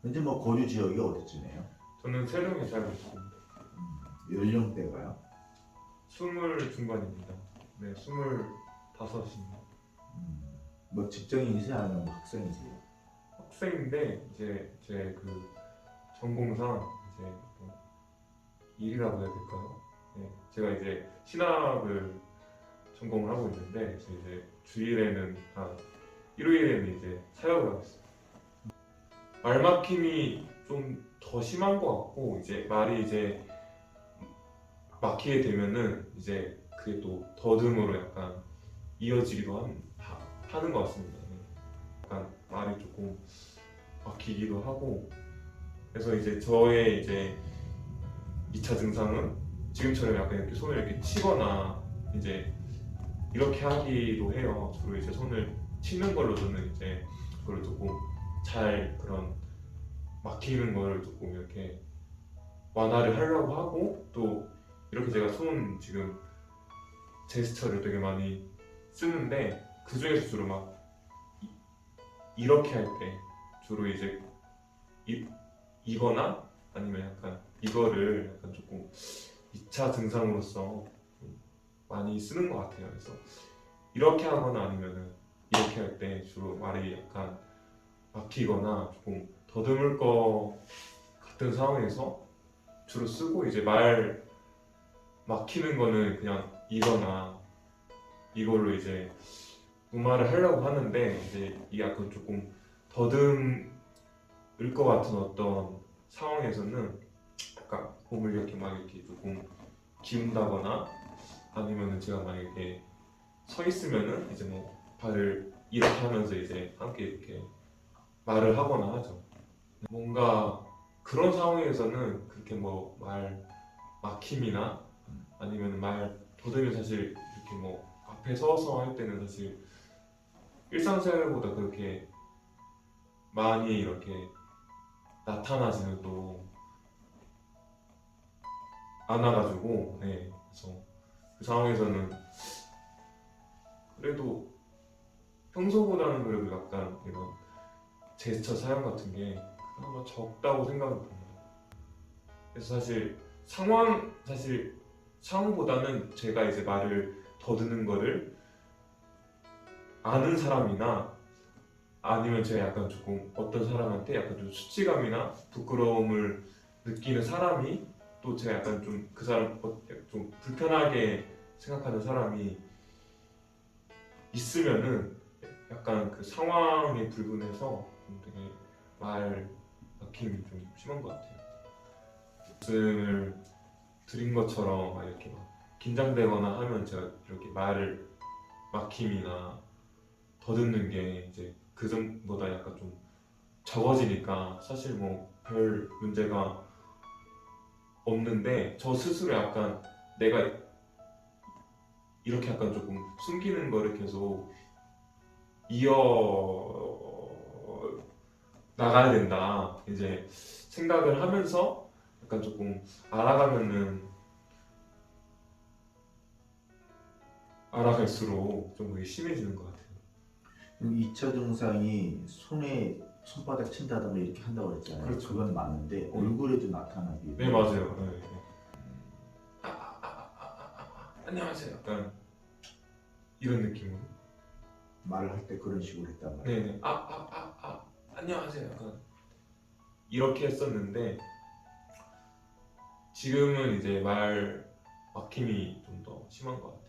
현재 뭐 거주 지역이 어디쯤이에요? 저는 세종에 살고 있습니다. 연령대가요? 20 중반입니다. 네, 25입니다. 뭐 직장인이세요? 아니면 뭐 학생이세요? 학생인데 이제 제 그 전공상 이제 뭐 일이라고 해야 될까요? 네, 제가 이제 신학을 전공을 하고 있는데 이제 주일에는 일요일에는 이제 사역을 하고 있어요. 말 막힘이 좀 더 심한 것 같고 이제 말이 이제 막히게 되면은 이제 그게 또 더듬으로 약간 이어지기도 하는 것 같습니다. 네. 약간 말이 조금 막히기도 하고 그래서 이제 저의 이제 2차 증상은 지금처럼 약간 이렇게 손을 이렇게 치거나 이제 이렇게 하기도 해요. 주로 이제 손을 치는 걸로 저는 이제 그걸 조금 잘 그런 막히는 걸 조금 이렇게 완화를 하려고 하고 또 이렇게 제가 손 지금 제스처를 되게 많이 쓰는데 그 중에서 주로 막 이렇게 할 때 주로 이제 이거나 아니면 약간 이거를 약간 조금 2차 증상으로서 좀 많이 쓰는 것 같아요. 그래서 이렇게 하거나 아니면은 이렇게 할 때 주로 말이 약간 막히거나 조금 더듬을 것 같은 상황에서 주로 쓰고 이제 말 막히는 거는 그냥 이거나 이걸로 이제 무마를 하려고 하는데 이제 이게 약간 조금 더듬을 것 같은 어떤 상황에서는 약간 몸을 이렇게 막 이렇게 조금 기운다거나 아니면은 제가 만약에 서 있으면은 이제 뭐 발을 이렇게 하면서 이제 함께 이렇게 말을 하거나 하죠. 뭔가 그런 상황에서는 그렇게 뭐 말 막힘이나 아니면 말 더듬이 사실 이렇게 뭐 앞에 서서 할 때는 사실 일상생활보다 그렇게 많이 이렇게 나타나지는 또 않아가지고 네, 그래서 그 상황에서는 그래도 평소보다는 그래도 약간 이런 제스처 사용 같은 게 그나마 적다고 생각이 듭니다. 그래서 사실 상황보다는 제가 이제 말을 더듬는 거를 아는 사람이나 아니면 제가 약간 조금 어떤 사람한테 약간 좀 수치감이나 부끄러움을 느끼는 사람이 또 제가 약간 좀 그 사람 좀 불편하게 생각하는 사람이 있으면은 약간 그 상황에 불분해서 좀 되게 말 막힘이 좀 심한 것 같아요. 말씀을 드린 것처럼 막 이렇게 막 긴장되거나 하면 제가 이렇게 말을 막힘이나 더듬는 게 이제 그 전보다 약간 좀 적어지니까 사실 뭐 별 문제가 없는데 저 스스로 약간 내가 이렇게 약간 조금 숨기는 거를 계속 이어 나가야 된다 이제 생각을 하면서 약간 조금 알아가면은 알아갈수록 좀 그게 심해지는 것 같아요. 2차 증상이 손에 손바닥 친다든가 이렇게 한다고 그랬잖아요. 그렇죠. 그건 맞는데 얼굴에도 나타나기. 네 맞아요. 네. 안녕하세요. 약간 이런 느낌으로. 말을 할 때 그런 식으로 했단 말이에요. 네네. 안녕하세요. 약간 이렇게 했었는데 지금은 이제 말 막힘이 좀 더 심한 것 같아요.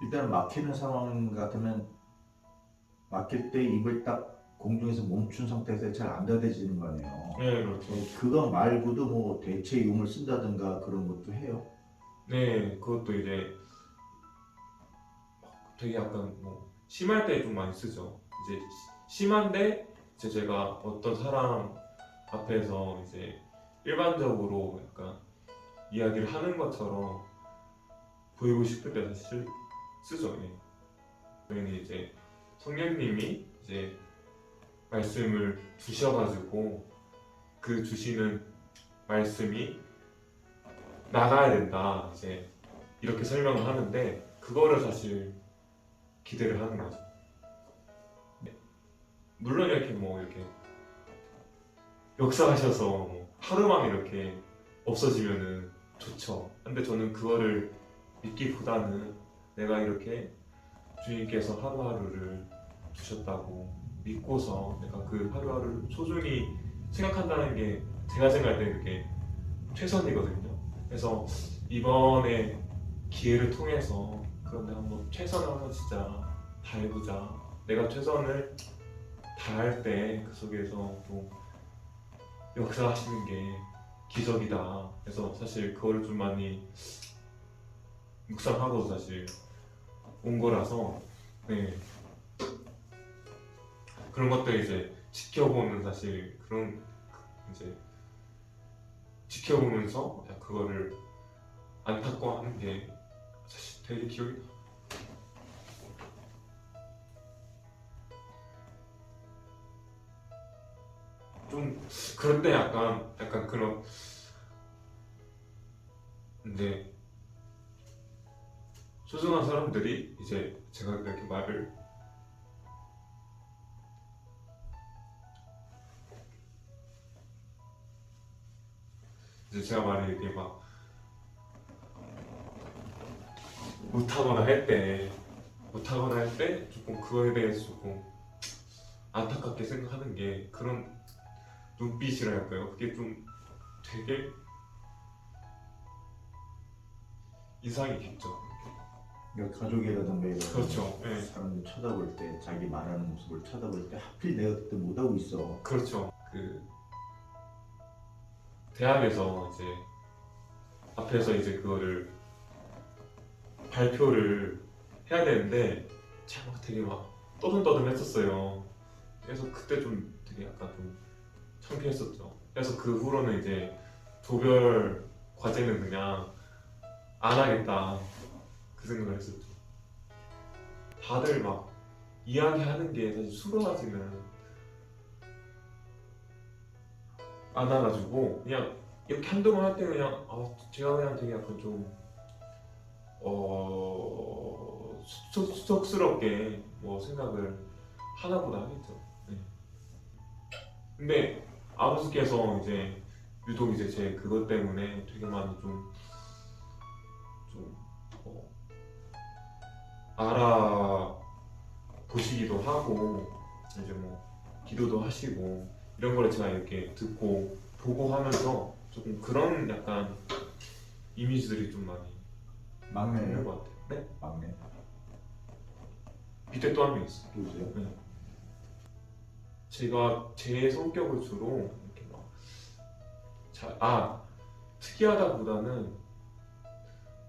일단 막히는 상황 같으면 막힐 때 입을 딱 공중에서 멈춘 상태에서 잘 안 닫아지는 거 아니에요. 네 그렇죠. 그거 말고도 뭐 대체 용을 쓴다든가 그런 것도 해요. 네 그것도 이제 되게 약간 뭐 심할 때 좀 많이 쓰죠. 이제 심한데 이제 제가 어떤 사람 앞에서 이제 일반적으로 약간 이야기를 하는 것처럼 보이고 싶을 때 사실 쓰죠. 예. 저희는 이제 성령님이 이제 말씀을 주셔가지고 그 주시는 말씀이 나가야 된다 이제 이렇게 설명을 하는데 그거를 사실 기대를 하는 거죠. 물론 이렇게 뭐 이렇게 역사하셔서 뭐 하루만 이렇게 없어지면은 좋죠. 근데 저는 그거를 믿기보다는 내가 이렇게 주님께서 하루하루를 주셨다고 믿고서 내가 그 하루하루를 소중히 생각한다는 게 제가 생각할 때 그게 최선이거든요. 그래서 이번에 기회를 통해서 그럼 내가 한번 최선을 한번 진짜 다해보자. 내가 최선을 다할 때 그 속에서 또 역사하시는 게 기적이다. 그래서 사실 그거를 좀 많이 묵상하고 사실 온 거라서 네. 그런 것들 이제 지켜보는 사실 그런 이제 지켜보면서 그거를 안타까워하는 게 사실 되게 기억이 나. 좀 그런데 약간 그런 이제 소중한 사람들이 이제 제가 이렇게 말을 이제 제가 말을 이렇게 막 못하거나 할 때 조금 그거에 대해서 조금 안타깝게 생각하는 게 그런 눈빛이라 할까요? 그게 좀 되게 인상이 깊죠. 그러니까 가족이라든가 이런 그렇죠. 네. 사람들 쳐다볼 때 자기 말하는 모습을 쳐다볼 때 하필 내가 그때 못하고 있어. 그렇죠. 그 대학에서 이제 앞에서 이제 그거를 발표를 해야 되는데 제가 막 되게 막 떠듬떠듬했었어요. 그래서 그때 좀 되게 약간 좀 창피했었죠. 그래서 그 후로는 이제 조별 과제는 그냥 안 하겠다 그 생각을 했었죠. 다들 막 이야기하는 게 사실 수월하지는 않아가지고 그냥 이렇게 한동안 할 때 그냥 제가 그냥 되게 약간 좀 수석스럽게 뭐 생각을 하나보다 하겠죠. 네. 근데 아버지께서 이제 유독 이제 제 그것 때문에 되게 많이 좀 알아보시기도 하고 이제 뭐 기도도 하시고 이런 거를 제가 이렇게 듣고 보고 하면서 조금 그런 약간 이미지들이 좀 많이 있는 막내예요? 것 같아요. 네? 막내. 밑에 또 한 명 있어요. 누구세요? 제가 제 성격을 주로 이렇게 특이하다보다는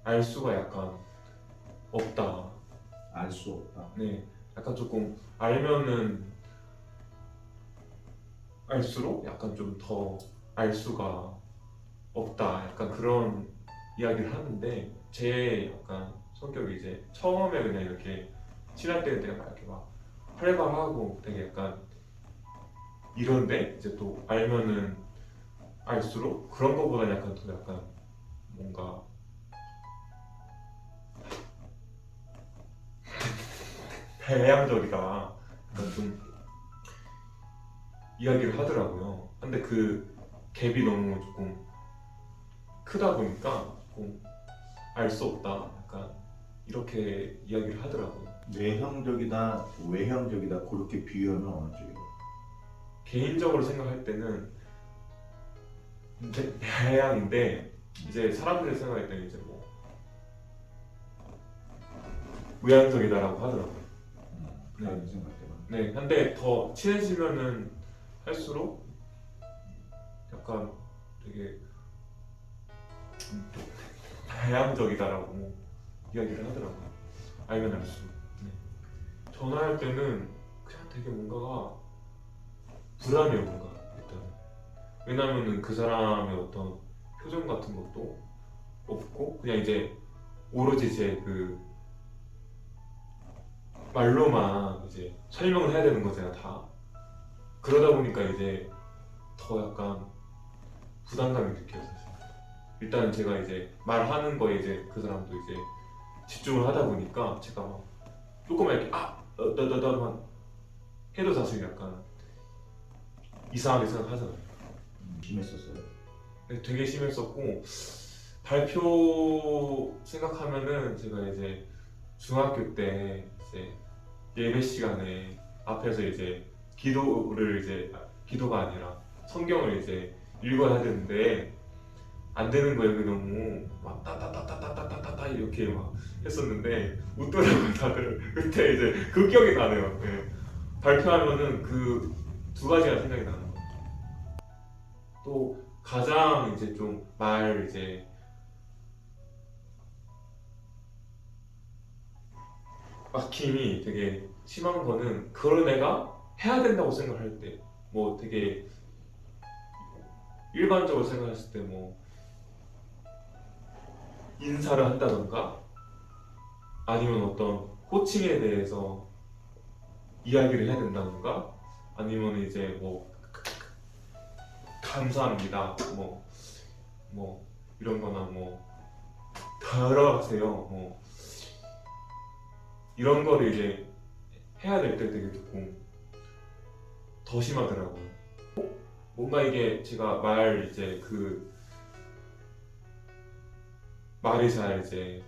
알 수가 약간 없다. 알 수 없다. 네, 약간 조금 알면은 알수록 약간 좀 더 알 수가 없다. 약간 그런 이야기를 하는데 제 약간 성격이 이제 처음에 그냥 이렇게 친할 때는 되게 막 이렇게 막 활발하고 되게 약간 이런데 이제 또 알면은 알수록 그런 거보다 약간 더 약간 뭔가 배양적이다. 약간 좀 이야기를 하더라고요. 근데 그 갭이 너무 조금 크다 보니까 조금 알 수 없다. 약간 이렇게 이야기를 하더라고요. 내형적이다, 외형적이다 그렇게 비유하면 어느 쪽이에요? 개인적으로 생각할 때는 이제 배양인데 이제 사람들이 생각할 때는 이제 뭐 외향적이다라고 하더라고요. 다른 생각대로. 네, 근데 더 친해지면은 할수록 약간 되게 다양적이다라고 이야기를 하더라고요. 알면 알수록. 네. 전화할 때는 그냥 되게 뭔가가 불안해요, 뭔가 일단. 왜냐면은 그 사람의 어떤 표정 같은 것도 없고 그냥 이제 오로지 제 그 말로만 이제 설명을 해야 되는 거잖아요, 다. 그러다 보니까 이제 더 약간 부담감이 느껴요, 사실. 일단은 제가 이제 말하는 거에 이제 그 사람도 이제 집중을 하다 보니까 제가 막 조금만 이렇게 너만 해도 사실 약간 이상하게 생각하잖아요. 심했었어요. 네, 되게 심했었고 발표 생각하면은 제가 이제 중학교 때 이제 예배 시간에 앞에서 이제 기도를 이제 기도가 아니라 성경을 이제 읽어야 되는데 안 되는 거예요. 그 너무 막 따따따따따따따따 이렇게 막 했었는데 웃더라고요 다들. 그때 이제 그 기억이 나네요. 네. 발표하면은 그 두 가지가 생각이 나는 거예요. 또 가장 이제 좀 말 이제 막힘이 되게 심한 거는 그걸 내가 해야 된다고 생각할 때, 뭐 되게 일반적으로 생각했을 때 뭐 인사를 한다던가 아니면 어떤 호칭에 대해서 이야기를 해야 된다던가 아니면 이제 뭐 감사합니다 뭐 이런 거나 뭐 들어가세요 뭐 이런 거를 이제 해야 될 때 되게 조금 더 심하더라고요. 뭔가 이게 제가 말 이제 그 말이 잘 이제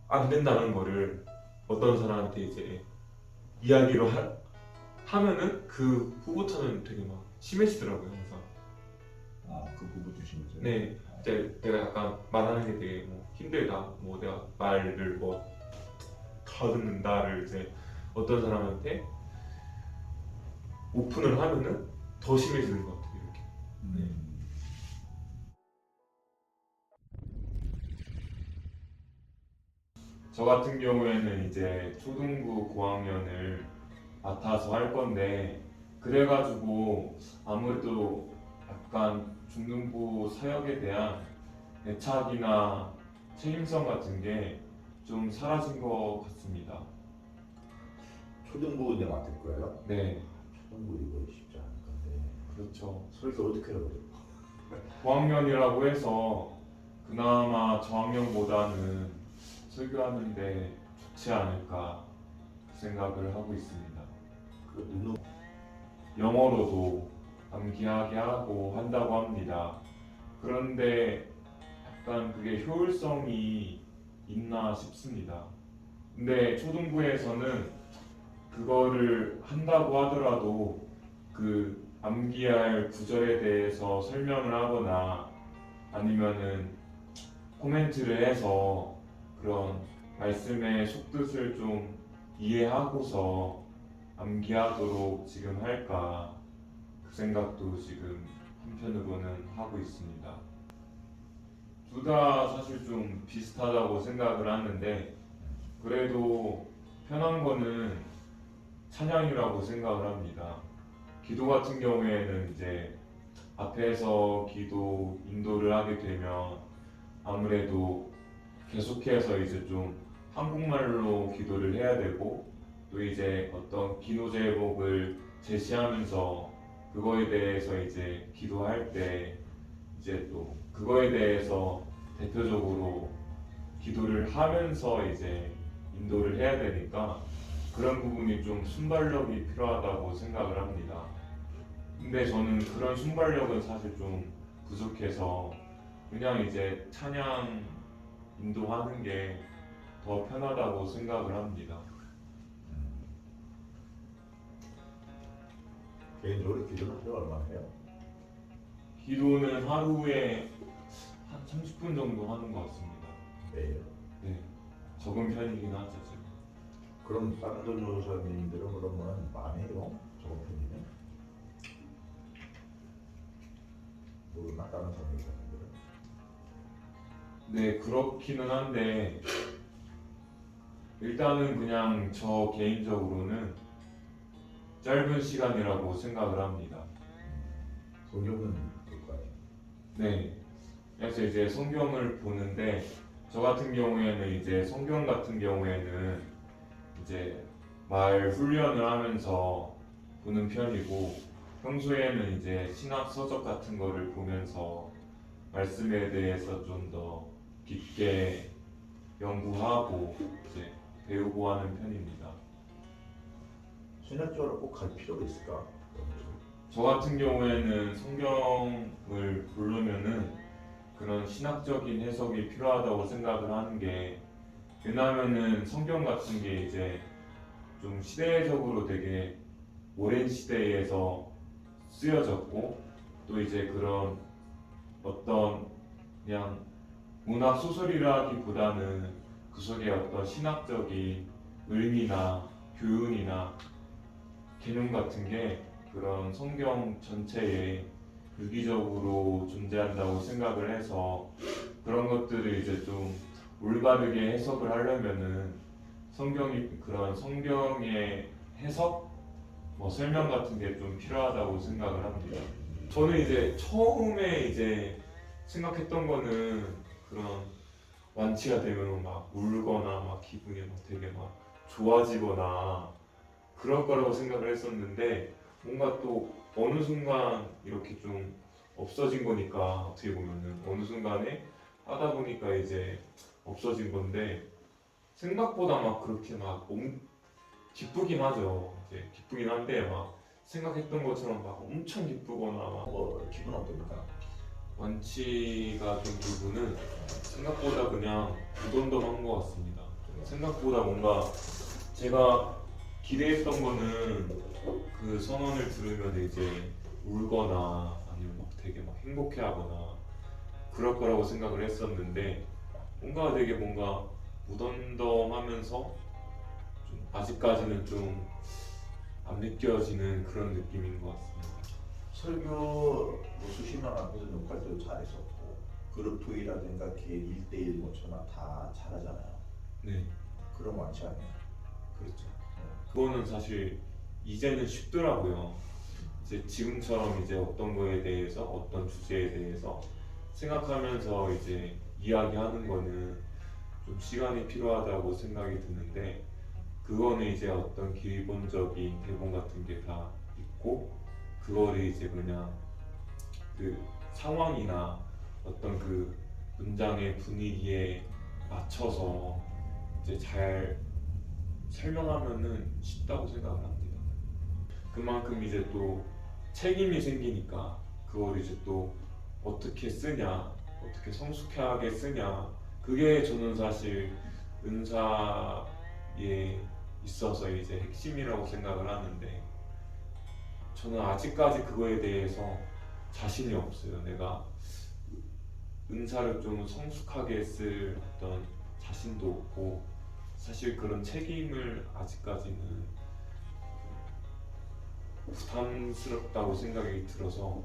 안 된다는 거를 어떤 사람한테 이제 이야기로 하면은 그 후부터는 되게 막 심해지더라고요 항상. 그 부분도 심했어요. 네, 이제 내가 약간 말하는 게 되게 뭐 힘들다, 뭐 내가 말을 뭐 더듬는다를 이제 어떤 사람한테 오픈을 하면은 더 심해지는 것 같아요 이렇게. 저 같은 경우에는 이제 초등부 고학년을 맡아서 할 건데 그래가지고 아무래도 약간 중등부 사역에 대한 애착이나 책임성 같은 게 좀 사라진 것 같습니다. 초등부 이제 맡을 거예요. 네, 초등부 이거 쉽지 않을 건데. 그렇죠. 설교 어떻게 해요? 고학년이라고 해서 그나마 저학년보다는 설교하는데 좋지 않을까 생각을 하고 있습니다. 그 눈으로 영어로도 암기하게 하고 한다고 합니다. 그런데 약간 그게 효율성이 있나 싶습니다. 근데 초등부에서는 그거를 한다고 하더라도 그 암기할 구절에 대해서 설명을 하거나 아니면은 코멘트를 해서 그런 말씀의 속뜻을 좀 이해하고서 암기하도록 지금 할까 그 생각도 지금 한편으로는 하고 있습니다. 둘 다 사실 좀 비슷하다고 생각을 하는데 그래도 편한 거는 찬양이라고 생각을 합니다. 기도 같은 경우에는 이제 앞에서 기도 인도를 하게 되면 아무래도 계속해서 이제 좀 한국말로 기도를 해야 되고 또 이제 어떤 기도 제목을 제시하면서 그거에 대해서 이제 기도할 때 이제 또 그거에 대해서 대표적으로 기도를 하면서 이제 인도를 해야 되니까 그런 부분이 좀 순발력이 필요하다고 생각을 합니다. 근데 저는 그런 순발력은 사실 좀 부족해서 그냥 이제 찬양 인도하는 게 더 편하다고 생각을 합니다. 개인적으로 기도는 하루에 얼마나 해요? 기도는 하루에 한 30분 정도 하는 것 같습니다. 매일. 네, 적은 편이긴 하죠 지금. 그럼 다른 전도사님들은 그러면 많이 해요? 저번 편이면? 모르나 다른 전도사님들은? 네, 그렇기는 한데 일단은 그냥 저 개인적으로는 짧은 시간이라고 생각을 합니다. 성경은 볼까요? 네, 그래서 이제 성경을 보는데 저 같은 경우에는 이제 성경 같은 경우에는 이제 말 훈련을 하면서 보는 편이고 평소에는 이제 신학 서적 같은 거를 보면서 말씀에 대해서 좀 더 깊게 연구하고 이제 배우고 하는 편입니다. 신학적으로 꼭 갈 필요가 있을까? 저 같은 경우에는 성경을 보려면은 그런 신학적인 해석이 필요하다고 생각을 하는 게, 왜냐하면은 성경 같은 게 이제 좀 시대적으로 되게 오랜 시대에서 쓰여졌고, 또 이제 그런 어떤 그냥 문학 소설이라기보다는 그 속에 어떤 신학적인 의미나 교훈이나 개념 같은 게 그런 성경 전체에 유기적으로 존재한다고 생각을 해서, 그런 것들을 이제 좀 올바르게 해석을 하려면은 그런 성경의 해석, 뭐 설명 같은 게 좀 필요하다고 생각을 합니다. 저는 이제 처음에 이제 생각했던 거는 그런 완치가 되면 막 울거나 막 기분이 막 되게 막 좋아지거나 그럴 거라고 생각을 했었는데, 뭔가 또 어느 순간 이렇게 좀 없어진 거니까, 어떻게 보면은 어느 순간에 하다 보니까 이제 없어진 건데, 생각보다 막 그렇게 막 기쁘긴 하죠. 이제 기쁘긴 한데 막 생각했던 것처럼 막 엄청 기쁘거나 막 기분 어떻습니까? 완치가 된 부분은 생각보다 그냥 무덤덤한 것 같습니다. 생각보다 뭔가 제가 기대했던 거는 그 선언을 들으면 이제 울거나 아니면 막 되게 막 행복해하거나 그럴 거라고 생각을 했었는데, 뭔가 무덤덤하면서 좀 아직까지는 좀 안 느껴지는 그런 느낌인 것 같습니다. 설교 뭐 수십 명 앞에서 녹화할 때도 잘했었고 그룹 토의라든가 개인 1대1 모처나 다 잘하잖아요. 네, 그런 거 많지 않아요? 그렇죠. 그거는 사실 이제는 쉽더라고요. 이제 지금처럼 이제 어떤 거에 대해서, 어떤 주제에 대해서 생각하면서 이제 이야기하는 거는 좀 시간이 필요하다고 생각이 드는데, 그거는 이제 어떤 기본적인 대본 같은 게 다 있고, 그거를 이제 그냥 그 상황이나 어떤 그 문장의 분위기에 맞춰서 이제 잘 설명하면은 쉽다고 생각을 합니다. 그만큼 이제 또 책임이 생기니까 그걸 이제 또 어떻게 쓰냐, 어떻게 성숙하게 쓰냐, 그게 저는 사실 은사에 있어서 이제 핵심이라고 생각을 하는데, 저는 아직까지 그거에 대해서 자신이 없어요. 내가 은사를 좀 성숙하게 쓸 어떤 자신도 없고, 사실 그런 책임을 아직까지는 부담스럽다고 생각이 들어서,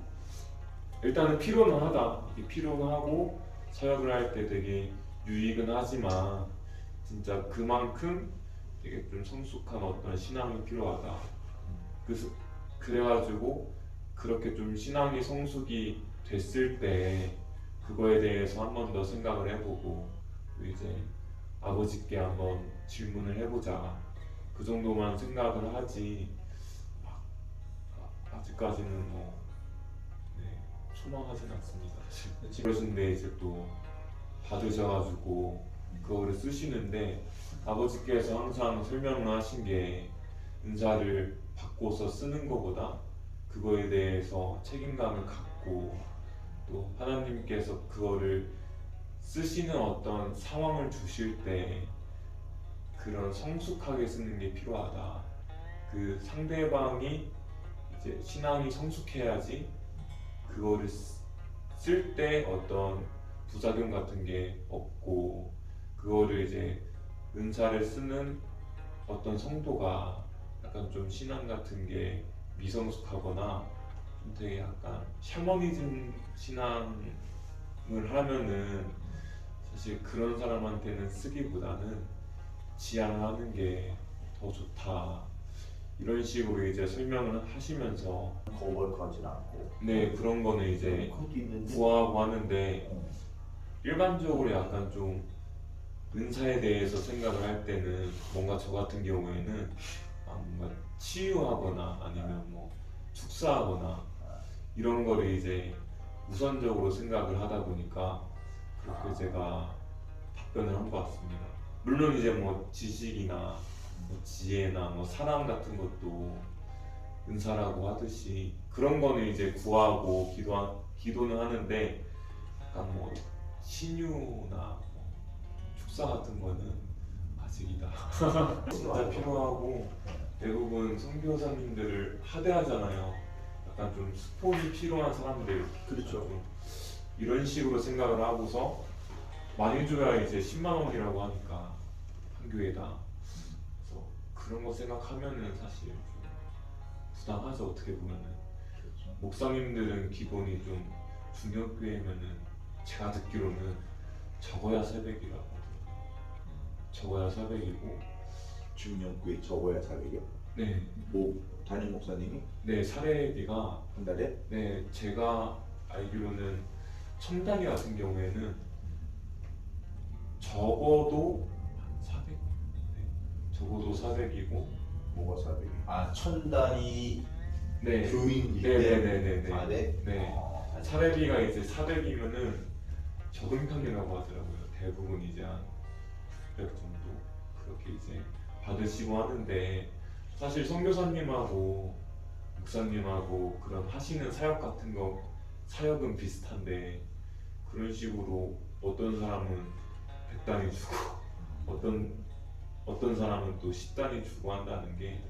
일단은 필요는 하다. 이게 필요는 하고 사역을 할 때 되게 유익은 하지만, 진짜 그만큼 되게 좀 성숙한 어떤 신앙이 필요하다. 그래서 그래가지고 그렇게 좀 신앙이 성숙이 됐을 때 그거에 대해서 한 번 더 생각을 해보고, 또 이제 아버지께 한번 질문을 해보자, 그 정도만 생각을 하지, 막 아직까지는 뭐 소망하진 않습니다. 그러신데 이제 또 받으셔가지고 그거를 쓰시는데, 아버지께서 항상 설명을 하신 게, 은사를 받고서 쓰는 것보다 그거에 대해서 책임감을 갖고, 또 하나님께서 그거를 쓰시는 어떤 상황을 주실 때 그런 성숙하게 쓰는 게 필요하다. 그 상대방이 이제 신앙이 성숙해야지 그거를 쓸 때 어떤 부작용 같은 게 없고, 그거를 이제 은사를 쓰는 어떤 성도가 약간 좀 신앙 같은 게 미성숙하거나 좀 되게 약간 샤머니즘 신앙을 하면은, 사실 그런 사람한테는 쓰기보다는 지향하는 게 더 좋다, 이런 식으로 이제 설명을 하시면서, 거부하지는 않고 네, 그런 거는 이제 그것도 있는데 구하고 하는데, 어, 일반적으로 약간 좀 은사에 대해서 생각을 할 때는 뭔가 저 같은 경우에는 뭔가 치유하거나 아니면 뭐 축사하거나 이런 거를 이제 우선적으로 생각을 하다 보니까 그렇게 제가 답변을 한 것 같습니다. 물론 이제 뭐 지식이나 뭐 지혜나 뭐 사랑 같은 것도 은사라고 하듯이 그런 거는 이제 구하고 기도는 하는데 약간 뭐 신유나 뭐 축사 같은 거는 아직이다. 진짜 필요하고 대부분 선교사님들을 하대하잖아요. 약간 좀 스폰이 필요한 사람들 그렇죠. 좀 이런 식으로 생각을 하고서 많이 줘야 이제 10만 원이라고 하니까 한 교회다. 그래서 그런 거 생각하면은 사실 좀 부당하죠 어떻게 보면은. 목사님들은 기본이 좀 중형교회면은 제가 듣기로는 적어야 새벽이라고 하더라고요. 적어야 새벽이고 중년교회 적어야 400이요. 네, 뭐 담임 목사님이 네 사례비가 한 달에 네 제가 알기로는 첨단이 같은 경우에는 적어도 한 400, 네, 적어도 400이고 뭐가 400이? 아 천단이 네, 교인일 네네네네네. 때 400? 네. 사례비가 이제 400이면은 적은 편이라고 하더라고요. 대부분 이제 한 600 정도 그렇게 이제 받으시고 하는데 사실 선교사님하고 목사님하고 그런 하시는 사역 같은 거 사역은 비슷한데 그런 식으로 어떤 사람은 100단위 주고 어떤 사람은 또 10단위 주고 한다는 게